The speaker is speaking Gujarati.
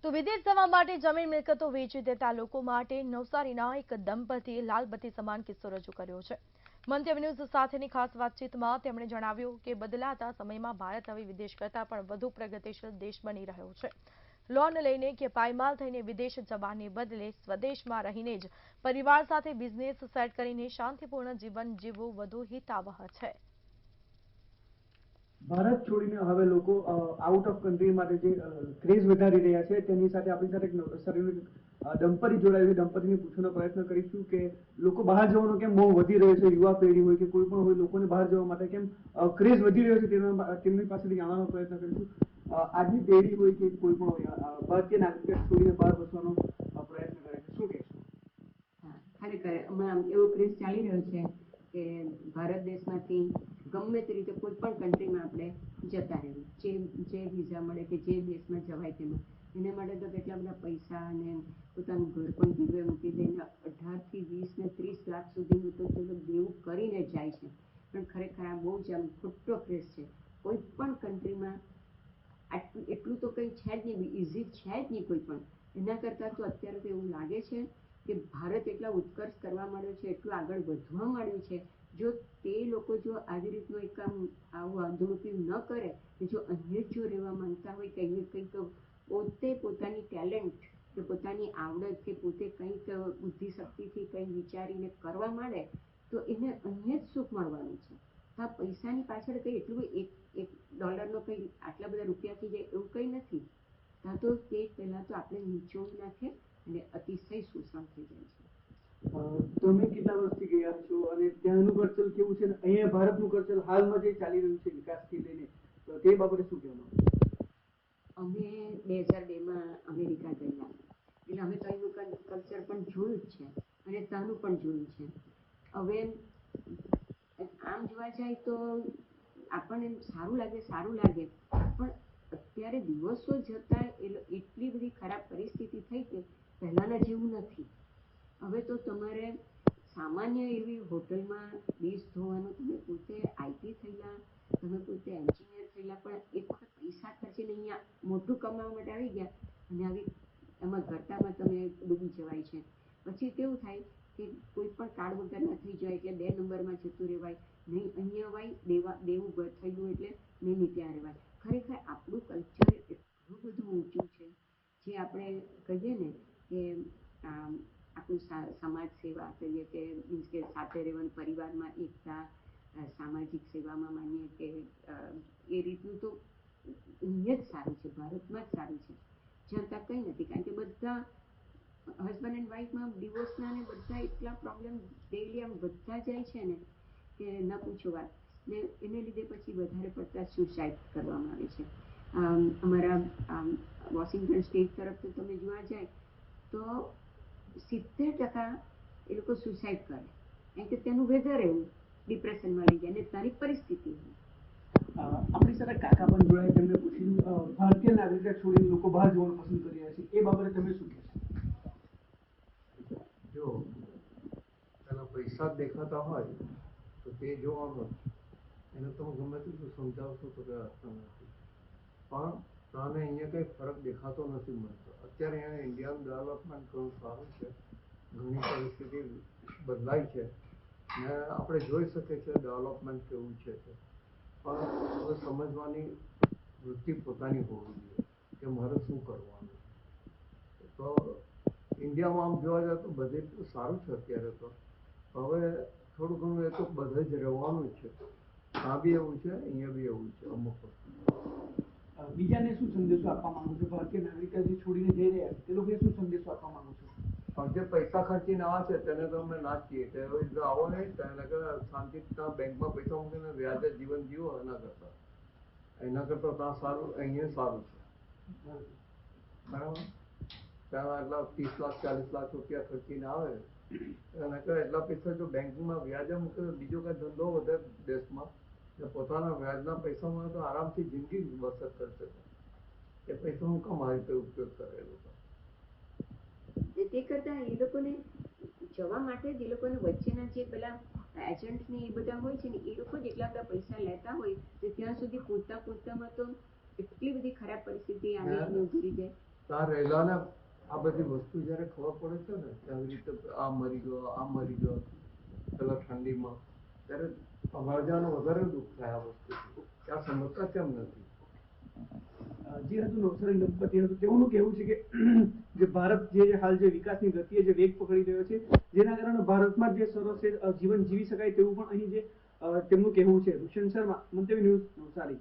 તો વિદેશ જવા માટે જમીન મિલકતો વેચી દેતા લોકો માટે નવસારીના એક દંપતીએ લાલબત્તી સમાન કિસ્સો રજૂ કર્યો છે। મંતવ્ય ન્યૂઝ સાથેની ખાસ વાતચીતમાં તેમણે જણાવ્યું કે બદલાતા સમયમાં ભારત હવે વિદેશ કરતાં પણ વધુ પ્રગતિશીલ દેશ બની રહ્યો છે। લોન લઈને કે પાયમાલ થઈને વિદેશ જવાને બદલે સ્વદેશમાં રહીને જ પરિવાર સાથે બિઝનેસ સેટ કરીને શાંતિપૂર્ણ જીવન જીવવું વધુ હિતાવહ છે। ભારત છોડીને હવે લોકો આઉટ ઓફ કન્ટ્રી માટે જે ક્રેઝ વધારી રહ્યા છે તેની સાથે આપણી સાથે એક નવસારીનું દંપતી જોડાયું છે। દંપતીને પૂછવાનો પ્રયત્ન કરીશું કે લોકો બહાર જવાનો કેમ બહુ વધી રહ્યો છે, યુવા પેઢી હોય કે કોઈ પણ હોય, લોકોને બહાર જવા માટે કેમ ક્રેઝ વધી રહ્યો છે તેમની પાસેથી જાણવાનો પ્રયત્ન કરીશું। આજની પેઢી હોય કે કોઈ પણ હોય ભારતીય નાગરિકતા છોડીને બહાર વસવાનો પ્રયત્ન કરે છે, શું કહેશો? ખરેખર હમણાં એવો ક્રેઝ ચાલી રહ્યો છે કે ભારત દેશમાંથી ગમે તે રીતે કોઈ પણ કન્ટ્રીમાં આપણે જતા રહેવું, જે વિઝા મળે કે જે દેશમાં જવાય તેમાં એના માટે તો કેટલા બધા પૈસા અને પોતાનું ઘર પણ ગીરવે મૂકી દઈને 18 થી 20 ને 30 લાખ સુધીનું તો તે લોકો દેવું કરીને જાય છે। પણ ખરેખર આ બહુ જ આમ ખોટો ક્રેઝ છે। કોઈ પણ કન્ટ્રીમાં એટલું તો કંઈ છે જ નહીં, ઇઝી છે જ નહીં કોઈ પણ। એના કરતાં તો અત્યારે તો એવું લાગે છે કે ભારત એટલા ઉત્કર્ષ કરવા માંડ્યો છે, એટલું આગળ વધવા માંડ્યું છે। જો તે લોકો જો આવી રીતનું એક આવું આંધળું ન કરે, જો અહીંયા જો રહેવા માંગતા હોય કંઈક તો પોતે પોતાની ટેલેન્ટ કે પોતાની આવડત કે પોતે કંઈક બુદ્ધિશક્તિથી કંઈ વિચારીને કરવા માંડે તો એને અહીંયા જ સુખ મળવાનું છે। આ પૈસાની પાછળ કંઈ એટલું એક ડોલરનો કંઈ આટલા બધા રૂપિયાથી જાય એવું કંઈ નથી। ત્યાં તો તે પહેલાં તો આપણે નીચોવી નાખે અને અતિશય શોષણ થઈ જાય છે। તમે કેટલા વર્ષથી ગયા છો અને ત્યાંનું કલ્ચર કેવું છે, અહીંયા ભારતનું કલ્ચર હાલમાં જે ચાલી રહ્યું છે વિકાસથી લઈને, તો તે બાબતે શું કહેવાનું? અમે 2002માં અમેરિકા ગયેલા, એટલે અમે તો અહીંનું કલ્ચર પણ જોયું જ છે અને ત્યાંનું પણ જોયું છે। હવે આમ જોવા જાય તો આપણને સારું લાગે પણ અત્યારે દિવસો જતાં એટલી બધી ખરાબ પરિસ્થિતિ થઈ કે પહેલાંના જેવું નથી। હવે તો તમારે સામાન્ય એવી હોટલમાં ડીશ ધોવાનું, તમે પોતે આઈટી થયેલા, તમે પોતે એન્જિનિયર થયેલા, પણ એક વખત પૈસા ખર્ચીને અહીંયા મોટું કમાવા માટે આવી ગયા અને આવી એમાં ગરટામાં તમે ડૂબી જવાય છે। પછી કેવું થાય કે કોઈ પણ કાર્ડ વગરના થઈ જાય એટલે 2 નંબરમાં જતું રહેવાય, નહીં અહીંયા અવાય, દેવું થયેલું એટલે નહીં ત્યાં રહેવાય। ખરેખર આપણું કલ્ચર એટલું બધું ઊંચું છે, જે આપણે કહીએ ને કે આપણું સમાજ સેવા કહીએ કે મીન્સ કે સાથે રહેવાનું, પરિવારમાં એકતા, સામાજિક સેવામાં માનીએ કે એ રીતનું તો અહીંયા જ સારું છે, ભારતમાં જ સારું છે। જ્યાં ત્યાં કંઈ નથી, કારણ કે બધા હસબન્ડ એન્ડ વાઈફમાં ડિવોર્સના ને બધા એટલા પ્રોબ્લેમ ડેઈલી આમ વધતા જાય છે ને કે ન પૂછો વાત। ને એને લીધે પછી વધારે પડતા સુસાઇડ કરવામાં આવે છે। અમારા વોશિંગ્ટન સ્ટેટ તરફ તો તમે જોવા જાય તો 70% એ લોકો સુસાઇડ કરે, કારણ કે તેનું વેધર એવું ડિપ્રેશનમાં લઈ જાય અને તારી પરિસ્થિતિ આપણી સાથે કાકા પણ જોડાય, તેમને પૂછ્યું ભારતીય નાગરિકતા છોડીને લોકો બહાર જવાનું પસંદ કરી રહ્યા છે, એ બાબતે તમે શું કહેશો? જો તેના પૈસા જ દેખાતા હોય તો તે જોવાનું, એને તો ગમે તેટલું સમજાવશો તો કંઈ અર્થ નથી, પણ તને અહીંયા કંઈ ફરક દેખાતો નથી મળતો। અત્યારે અહીંયા ઇન્ડિયાનું ડેવલપમેન્ટ ઘણું સારું છે, ઘણી પરિસ્થિતિ બદલાઈ છે ને આપણે જોઈ શકીએ છીએ ડેવલપમેન્ટ કેવું છે તે, પણ હવે સમજવાની વૃત્તિ પોતાની હોવી જોઈએ કે મારે શું કરવાનું। તો ઇન્ડિયામાં આમ જોવા જાય તો બધે એટલું સારું છે અત્યારે, તો હવે થોડું ઘણું એ તો બધે જ રહેવાનું જ છે। ત્યાં બી એવું છે, અહીંયા બી એવું છે અમુક વસ્તુ। બીજાને શું સંદેશો આપવા માંગો છો? ભારતીય નાગરિકતા જે છોડીને જઈ રહ્યા છે તે લોકોને શું સંદેશો આપવા માંગો છો? પણ જે પૈસા ખર્ચીને આવે છે તેને તો અમે ના જ કહીએ કે જો આવો નહીં, તેને કે શાંતિથી બેંકમાં પૈસા મૂકીને વ્યાજે જીવન જીવો, એના કરતાં ત્યાં સારું, અહીંયા સારું છે, બરાબર। ત્યાં એટલા 30 લાખ 40 લાખ રૂપિયા ખર્ચીને આવે અને એટલા પૈસા જો બેંકમાં વ્યાજે મૂકે તો બીજો કંઈ ધંધો વધે દેશમાં, પોતાના વ્યાજના પૈસામાં તો આરામથી જિંદગી બસર કરશે। એ પૈસા હું કામ આ રીતે ઉપયોગ કરે એ લોકો? તે કરતાં એ લોકોને જવા માટે જ એ લોકોને વચ્ચેના જે પેલા એજન્ટ ને એ બધા હોય છે ને, એ લોકો જ એટલા બધા પૈસા લેતા હોય તો ત્યાં સુધી પૂરતામાં તો એટલી બધી ખરાબ પરિસ્થિતિ આવીને ઉભરી જાય ત્યાં રહેલાને આ બધી વસ્તુ જ્યારે ખબર પડે છે ને કે આવી રીતે આ મરી ગયો પેલા ઠંડીમાં, ત્યારે અમારા વધારે દુઃખ થાય આ વસ્તુથી કે આ સમજતા કેમ નથી. જે હતું નવસારી દંપતી હતું તેઓનું કહેવું છે કે જે ભારત જે હાલ જે વિકાસની ગતિએ જે વેગ પકડી રહ્યો છે જેના કારણે ભારતમાં જે સરસ જીવન જીવી શકાય તેવું પણ અહીં જે તેમનું કહેવું છે. રુશન શર્મા, મંતવ્ય ન્યૂઝ, નવસારી.